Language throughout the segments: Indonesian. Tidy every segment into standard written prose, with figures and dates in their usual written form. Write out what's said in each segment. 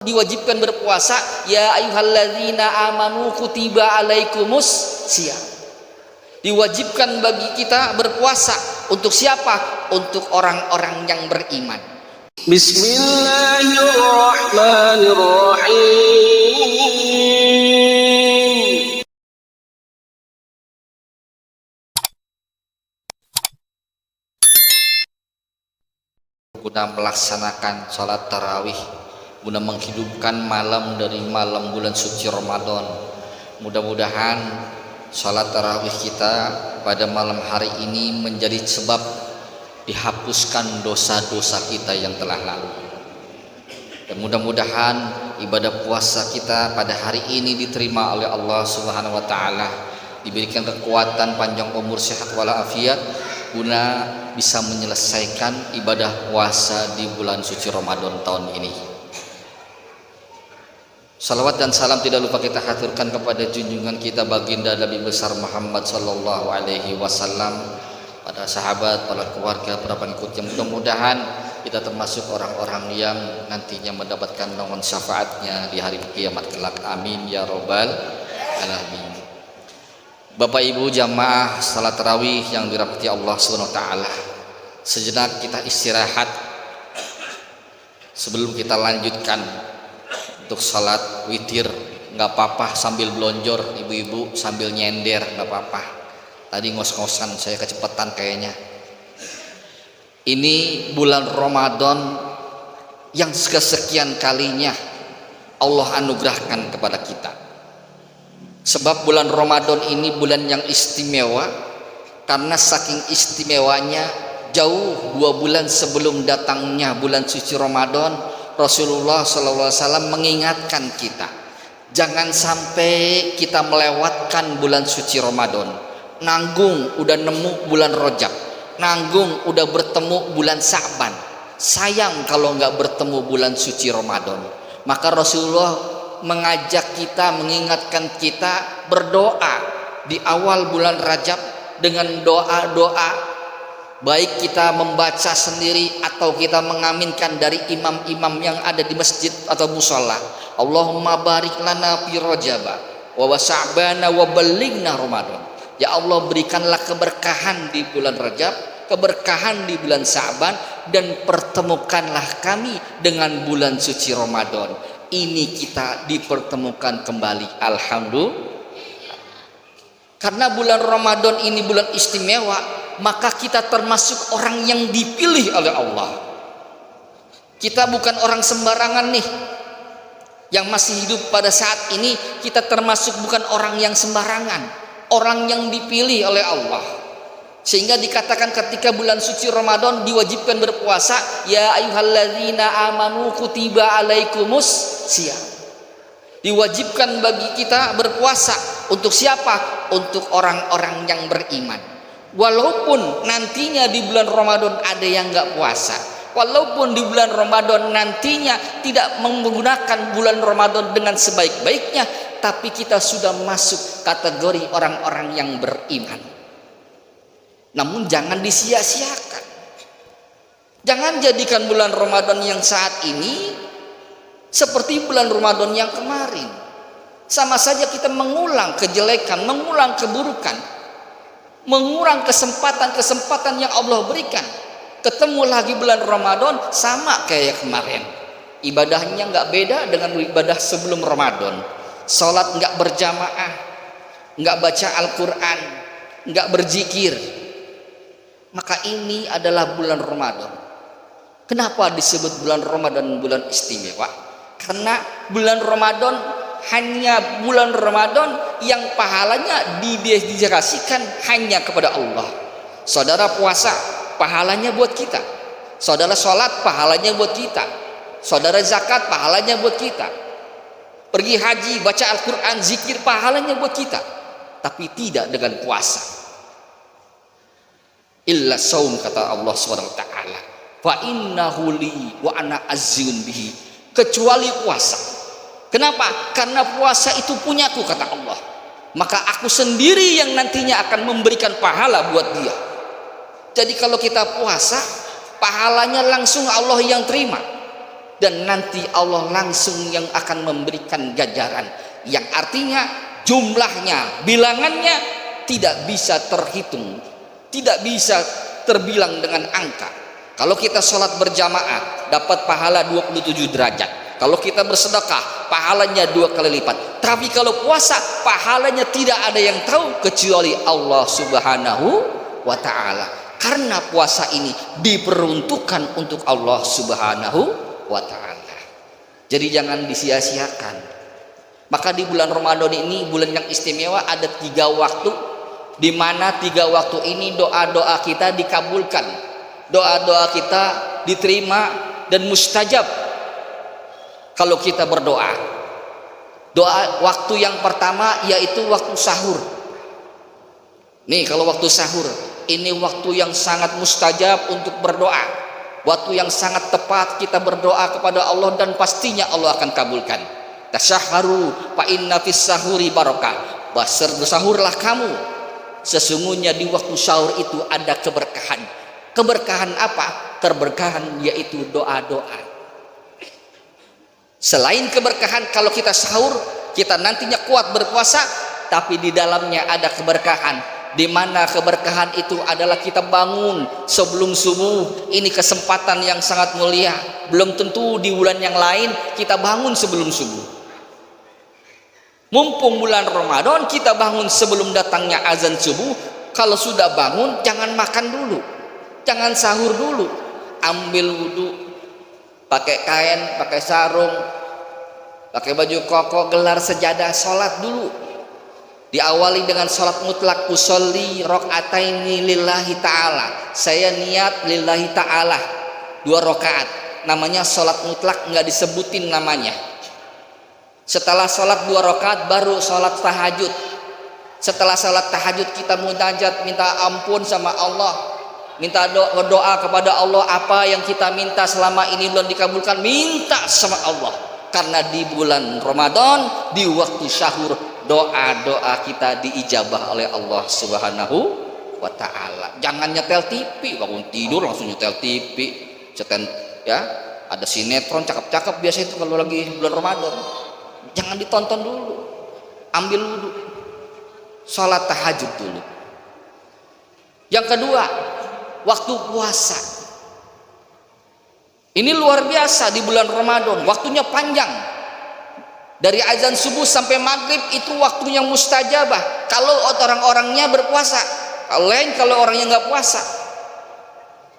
diwajibkan berpuasa, ya ayyuhalladzina amanu kutiba alaikumus syiyam. Diwajibkan bagi kita berpuasa untuk siapa? Untuk orang-orang yang beriman. Bismillahirrahmanirrahim. Guna melaksanakan sholat tarawih, guna menghidupkan malam dari malam bulan suci Ramadan. Mudah-mudahan sholat tarawih kita pada malam hari ini menjadi sebab dihapuskan dosa-dosa kita yang telah lalu. Dan mudah-mudahan ibadah puasa kita pada hari ini diterima oleh Allah Subhanahu wa taala, diberikan kekuatan, panjang umur, sehat walafiat, guna bisa menyelesaikan ibadah puasa di bulan suci Ramadan tahun ini. Salawat dan salam tidak lupa kita haturkan kepada junjungan kita baginda Nabi besar Muhammad sallallahu alaihi wasallam, pada sahabat, para keluarga, para pengikut yang mudah-mudahan kita termasuk orang-orang yang nantinya mendapatkan naungan syafaatnya di hari kiamat kelak. Amin ya robbal alamin. Bapak Ibu jamaah salat tarawih yang dirahmati Allah Subhanahu wa taala, sejenak kita istirahat sebelum kita lanjutkan untuk salat witir. Nggak apa-apa sambil belonjor, ibu-ibu sambil nyender, nggak apa-apa. Tadi ngos-ngosan saya kecepatan kayaknya. Ini bulan Ramadan yang kesekian kalinya Allah anugerahkan kepada kita. Sebab bulan Ramadan ini bulan yang istimewa, karena saking istimewanya jauh 2 bulan sebelum datangnya bulan suci Ramadan, Rasulullah SAW mengingatkan kita, jangan sampai kita melewatkan bulan suci Ramadan. Nanggung udah nemu bulan Rajab, nanggung udah bertemu bulan Sa'ban, sayang kalau nggak bertemu bulan suci Ramadan. Maka Rasulullah mengajak kita, mengingatkan kita berdoa di awal bulan Rajab dengan doa-doa, baik kita membaca sendiri atau kita mengaminkan dari imam-imam yang ada di masjid atau musola. Allahumma barik lana fi Rajab wa Sa'bana wa ballighna Ramadan. Ya Allah, berikanlah keberkahan di bulan Rajab, keberkahan di bulan Sa'ban, dan pertemukanlah kami dengan bulan suci Ramadan. Ini kita dipertemukan kembali, alhamdulillah. Karena bulan Ramadan ini bulan istimewa, maka kita termasuk orang yang dipilih oleh Allah. Kita bukan orang sembarangan nih yang masih hidup pada saat ini. Kita termasuk bukan orang yang sembarangan, orang yang dipilih oleh Allah. Sehingga dikatakan ketika bulan suci Ramadan diwajibkan berpuasa, ya ayyuhalladzina amanu kutiba alaikumus syiyam. Diwajibkan bagi kita berpuasa untuk siapa? Untuk orang-orang yang beriman. Walaupun nantinya di bulan Ramadan ada yang nggak puasa, walaupun di bulan Ramadan nantinya tidak menggunakan bulan Ramadan dengan sebaik-baiknya, tapi kita sudah masuk kategori orang-orang yang beriman. Namun jangan disia-siakan. Jangan jadikan bulan Ramadan yang saat ini seperti bulan Ramadan yang kemarin. Sama saja kita mengulang kejelekan, mengulang keburukan, mengulang kesempatan-kesempatan yang Allah berikan. Ketemu lagi bulan Ramadan sama kayak kemarin. Ibadahnya nggak beda dengan ibadah sebelum Ramadan. Salat nggak berjamaah, nggak baca Al-Quran, nggak berzikir. Maka ini adalah bulan Ramadan. Kenapa disebut bulan Ramadan bulan istimewa? Karena bulan Ramadan hanya bulan Ramadan yang pahalanya didedikasikan hanya kepada Allah. Saudara puasa, pahalanya buat kita. Saudara sholat, pahalanya buat kita. Saudara zakat, pahalanya buat kita. Pergi haji, baca Al-Quran, zikir, pahalanya buat kita. Tapi tidak dengan puasa. Illa saum, kata Allah SWT, fa innahu li wa ana azzun bihi. Kecuali puasa. Kenapa? Karena puasa itu punyaku, kata Allah. Maka aku sendiri yang nantinya akan memberikan pahala buat dia. Jadi kalau kita puasa, pahalanya langsung Allah yang terima. dan nanti Allah langsung yang akan memberikan ganjaran, yang artinya jumlahnya, bilangannya tidak bisa terhitung, tidak bisa terbilang dengan angka. Kalau kita sholat berjamaah dapat pahala 27 derajat, kalau kita bersedekah pahalanya 2 kali lipat. Tapi kalau puasa pahalanya tidak ada yang tahu kecuali Allah Subhanahu wa ta'ala, karena puasa ini diperuntukkan untuk Allah Subhanahu wa ta'ala. Jadi jangan disia-siakan. Maka di bulan Ramadan ini bulan yang istimewa, ada 3 waktu, di mana 3 waktu ini doa-doa kita dikabulkan, doa-doa kita diterima dan mustajab kalau kita berdoa. Doa waktu yang pertama yaitu waktu sahur. Nih, kalau waktu sahur ini waktu yang sangat mustajab untuk berdoa, waktu yang sangat tepat kita berdoa kepada Allah, dan pastinya Allah akan kabulkan. Tasahharu fa inna fis sahuri barakah. Bersahurlah kamu, sesungguhnya di waktu sahur itu ada keberkahan. Keberkahan apa? Keberkahan yaitu doa-doa. Selain keberkahan, kalau kita sahur kita nantinya kuat berpuasa, tapi di dalamnya ada keberkahan, di mana keberkahan itu adalah kita bangun sebelum subuh. Ini kesempatan yang sangat mulia. Belum tentu di bulan yang lain kita bangun sebelum subuh. Mumpung bulan Ramadan kita bangun sebelum datangnya azan subuh. Kalau sudah bangun jangan makan dulu, jangan sahur dulu, ambil wudhu, pakai kain, pakai sarung, pakai baju koko, gelar sejadah, sholat dulu. Diawali dengan sholat mutlak, usolli rok'ataini lillahi ta'ala, saya niat lillahi ta'ala 2 rakaat, namanya sholat mutlak, nggak disebutin namanya. Setelah sholat 2 rakaat baru sholat tahajud. Setelah sholat tahajud kita munajat, minta ampun sama Allah, minta doa kepada Allah. Apa yang kita minta selama ini belum dikabulkan, minta sama Allah, karena di bulan Ramadan, di waktu sahur, doa-doa kita diijabah oleh Allah Subhanahu wa ta'ala. Jangan nyetel TV, bangun tidur langsung nyetel TV, setel ya, ada sinetron cakep-cakep biasa itu kalau lagi bulan Ramadan. Jangan ditonton dulu, ambil wudhu, sholat tahajud dulu. Yang kedua, waktu puasa. Ini luar biasa di bulan Ramadan, waktunya panjang. Dari azan subuh sampai maghrib itu waktu yang mustajabah kalau orang-orangnya berpuasa. Kalau orangnya nggak puasa.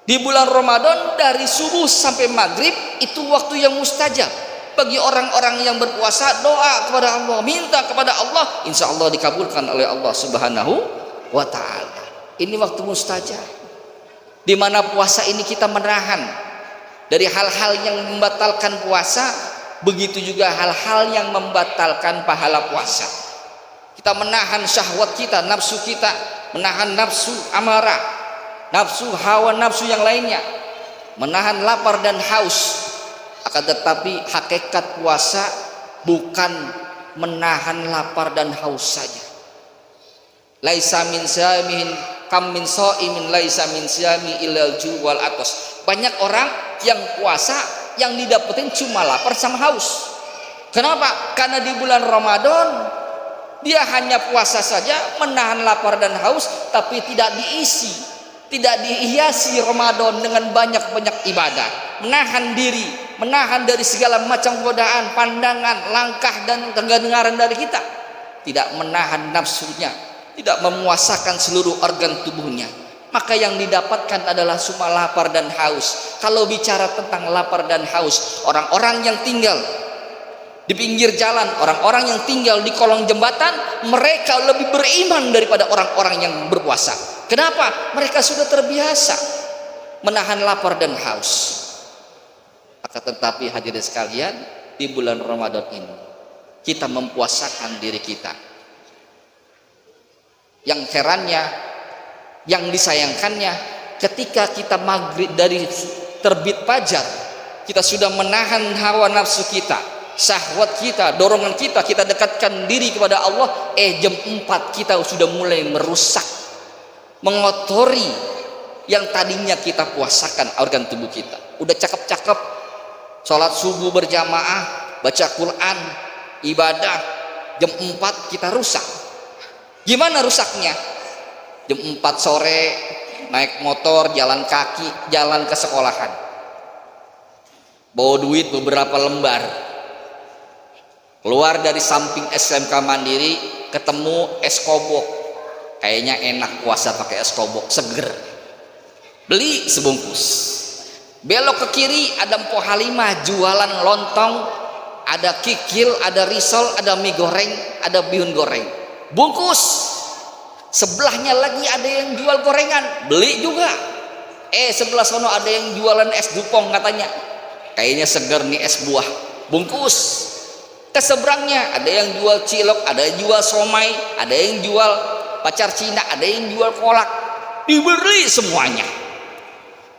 Di bulan Ramadan dari subuh sampai maghrib itu waktu yang mustajab. Bagi orang-orang yang berpuasa, doa kepada Allah, minta kepada Allah, insya Allah dikabulkan oleh Allah Subhanahu wa ta'ala. Ini waktu mustajab, di mana puasa ini kita menahan dari hal-hal yang membatalkan puasa, begitu juga hal-hal yang membatalkan pahala puasa. Kita menahan syahwat kita, nafsu kita, menahan nafsu amarah, nafsu hawa, nafsu yang lainnya, menahan lapar dan haus. Akan tetapi hakikat puasa bukan menahan lapar dan haus saja. Laisa min syamin kam min shaimin laisa min syami ilal ju' wal atas. Banyak orang yang puasa yang didapetin cuma lapar sama haus. Kenapa? Karena di bulan Ramadan dia hanya puasa saja, menahan lapar dan haus, tapi tidak diisi, tidak dihiasi Ramadan dengan banyak-banyak ibadah, menahan diri, menahan dari segala macam godaan, pandangan, langkah dan pendengaran dari kita, tidak menahan nafsunya, tidak memuasakan seluruh organ tubuhnya. Maka yang didapatkan adalah cuma lapar dan haus. Kalau bicara tentang lapar dan haus, orang-orang yang tinggal di pinggir jalan, orang-orang yang tinggal di kolong jembatan, mereka lebih beriman daripada orang-orang yang berpuasa. Kenapa? Mereka sudah terbiasa menahan lapar dan haus. Akan tetapi hadirin sekalian, di bulan Ramadan ini kita mempuasakan diri kita. Yang herannya, yang disayangkannya, ketika kita maghrib dari terbit fajar, kita sudah menahan hawa nafsu kita, syahwat kita, dorongan kita, kita dekatkan diri kepada Allah. Jam 4 kita sudah mulai merusak, mengotori yang tadinya kita puasakan organ tubuh kita. Udah cakep-cakep, sholat subuh berjamaah, baca Quran, ibadah, jam 4 kita rusak. Gimana rusaknya? Jam 4 sore naik motor, jalan kaki, jalan ke sekolahan, bawa duit beberapa lembar, keluar dari samping SMK Mandiri ketemu es kobok, kayaknya enak puasa pakai es kobok, seger, beli sebungkus. Belok ke kiri ada Mpo Halimah jualan lontong, ada kikil, ada risol, ada mie goreng, ada bihun goreng, bungkus. Sebelahnya lagi ada yang jual gorengan, beli juga. Sebelah sono ada yang jualan es dupong, katanya kayaknya seger nih, es buah, bungkus. Keseberangnya ada yang jual cilok, ada yang jual somai, ada yang jual pacar Cina, ada yang jual kolak, dibeli semuanya.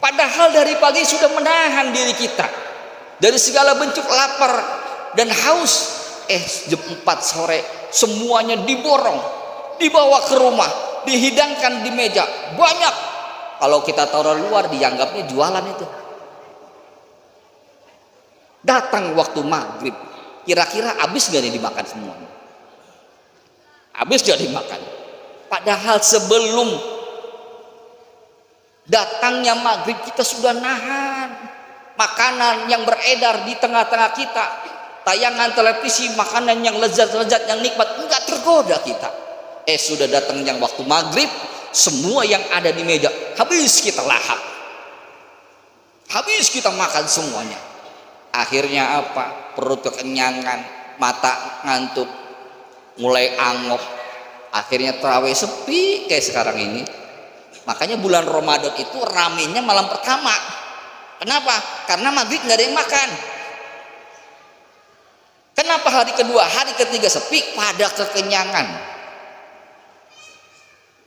Padahal dari pagi sudah menahan diri kita dari segala bentuk lapar dan haus. Jam 4 sore semuanya diborong, dibawa ke rumah, dihidangkan di meja banyak. Kalau kita taruh luar dianggapnya jualan itu. Datang waktu maghrib, kira-kira habis gak nih dimakan semuanya? Habis gak dimakan? Padahal sebelum datangnya maghrib kita sudah nahan makanan yang beredar di tengah-tengah kita, tayangan televisi, makanan yang lezat-lezat, yang nikmat, enggak tergoda kita. Sudah datang yang waktu maghrib, semua yang ada di meja habis kita lahap, habis kita makan semuanya. Akhirnya apa? Perut kekenyangan, mata ngantuk, mulai angop. Akhirnya tarawih sepi kayak sekarang ini. Makanya bulan Ramadan itu ramenya malam pertama. Kenapa? Karena maghrib nggak ada yang makan. Kenapa hari kedua, hari ketiga sepi? Pada kekenyangan.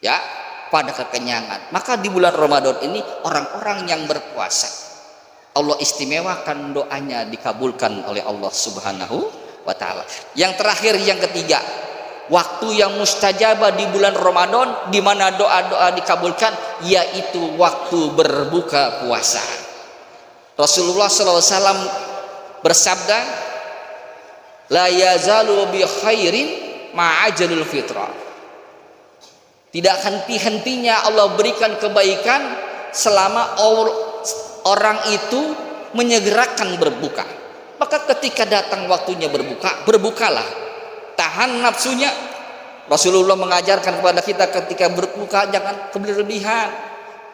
Ya, pada kekenyangan. Maka di bulan Ramadan ini orang-orang yang berpuasa, Allah istimewakan doanya dikabulkan oleh Allah Subhanahu wa ta'ala. Yang terakhir, yang ketiga, waktu yang mustajabah di bulan Ramadan, di mana doa-doa dikabulkan, yaitu waktu berbuka puasa. Rasulullah SAW bersabda, la yazalu bi khairin ma'ajalul fitrah. Tidak henti-hentinya Allah berikan kebaikan selama orang itu menyegerakan berbuka. Maka ketika datang waktunya berbuka, berbukalah. Tahan nafsunya. Rasulullah mengajarkan kepada kita ketika berbuka jangan berlebihan.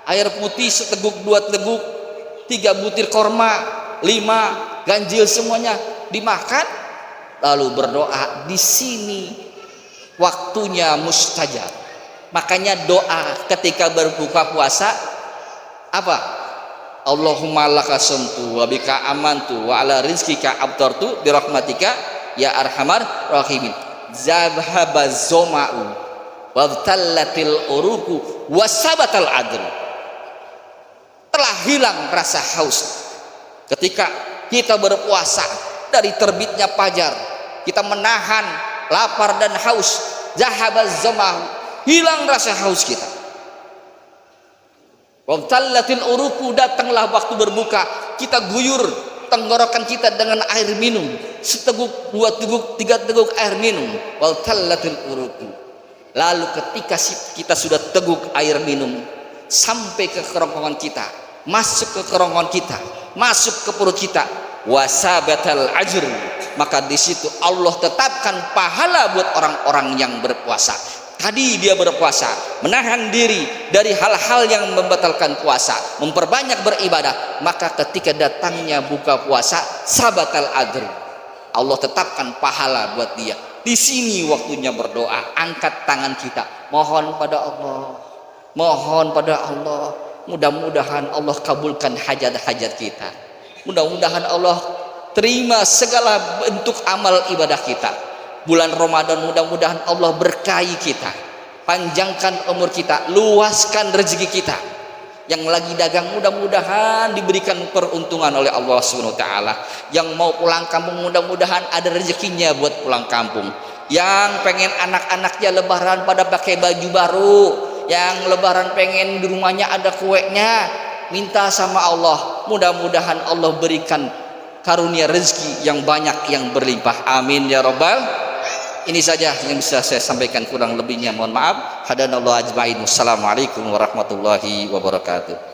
Air putih seteguk, 2 teguk, 3 butir korma, 5 ganjil semuanya dimakan, lalu berdoa. Di sini waktunya mustajab. Makanya doa ketika berbuka puasa apa? Allahumma laka sumtu wa bika amantu wa ala rizkika abtartu bi rahmatika ya arhamar rahimin. Zabhabaz zoma'u wa tallatil uruku wa sabatal adl. Telah hilang rasa haus ketika kita berpuasa. Dari terbitnya fajar kita menahan lapar dan haus. Zahabaz zoma'u, hilang rasa haus kita. Wabtallatil uruku, datanglah waktu berbuka, kita guyur tenggorokan kita dengan air minum, seteguk, 2 teguk, 3 teguk air minum. Wabtallatil uruku, lalu ketika kita sudah teguk air minum sampai ke kerongkongan kita, masuk ke kerongkongan kita, masuk ke perut kita, wasabatal ajr, maka di situ Allah tetapkan pahala buat orang-orang yang berpuasa. Tadi dia berpuasa, menahan diri dari hal-hal yang membatalkan puasa, memperbanyak beribadah, maka ketika datangnya buka puasa, sabatal adr, Allah tetapkan pahala buat dia. Di sini waktunya berdoa, angkat tangan kita, mohon pada Allah, mohon pada Allah. Mudah-mudahan Allah kabulkan hajat-hajat kita. Mudah-mudahan Allah terima segala bentuk amal ibadah kita. Bulan Ramadan mudah-mudahan Allah berkahi kita, panjangkan umur kita, luaskan rezeki kita. Yang lagi dagang mudah-mudahan diberikan peruntungan oleh Allah Subhanahu wa taala. Yang mau pulang kampung mudah-mudahan ada rezekinya buat pulang kampung. Yang pengen anak-anaknya lebaran pada pakai baju baru, yang lebaran pengen di rumahnya ada kuenya, minta sama Allah, mudah-mudahan Allah berikan karunia rezeki yang banyak yang berlimpah. Amin ya rabbal. Ini saja yang bisa saya sampaikan, kurang lebihnya mohon maaf. Hadanallahu ajmain. Wassalamualaikum warahmatullahi wabarakatuh.